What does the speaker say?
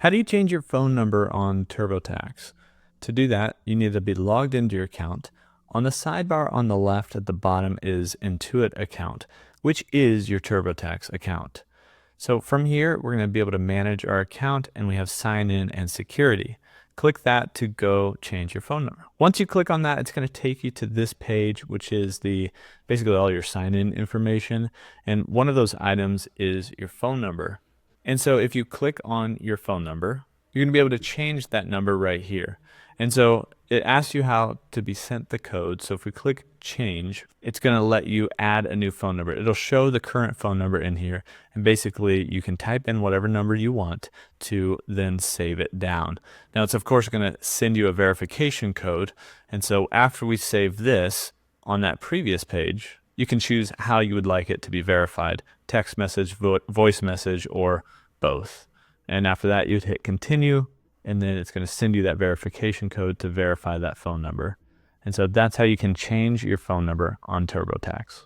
How do you change your phone number on TurboTax? To do that, you need to be logged into your account. On the sidebar on the left at the bottom is Intuit account, which is your TurboTax account. So from here, we're going to be able to manage our account, and we have sign in and security. Click that to go change your phone number. Once you click on that, it's going to take you to this page, which is basically all your sign in information. And one of those items is your phone number. And so if you click on your phone number, you're going to be able to change that number right here. And so it asks you how to be sent the code. So if we click change, it's going to let you add a new phone number. It'll show the current phone number in here. And basically you can type in whatever number you want to then save it down. Now it's of course going to send you a verification code. And so after we save this on that previous page, you can choose how you would like it to be verified: text message, voice message, or both. And after that, you'd hit continue, and then it's going to send you that verification code to verify that phone number. And so that's how you can change your phone number on TurboTax.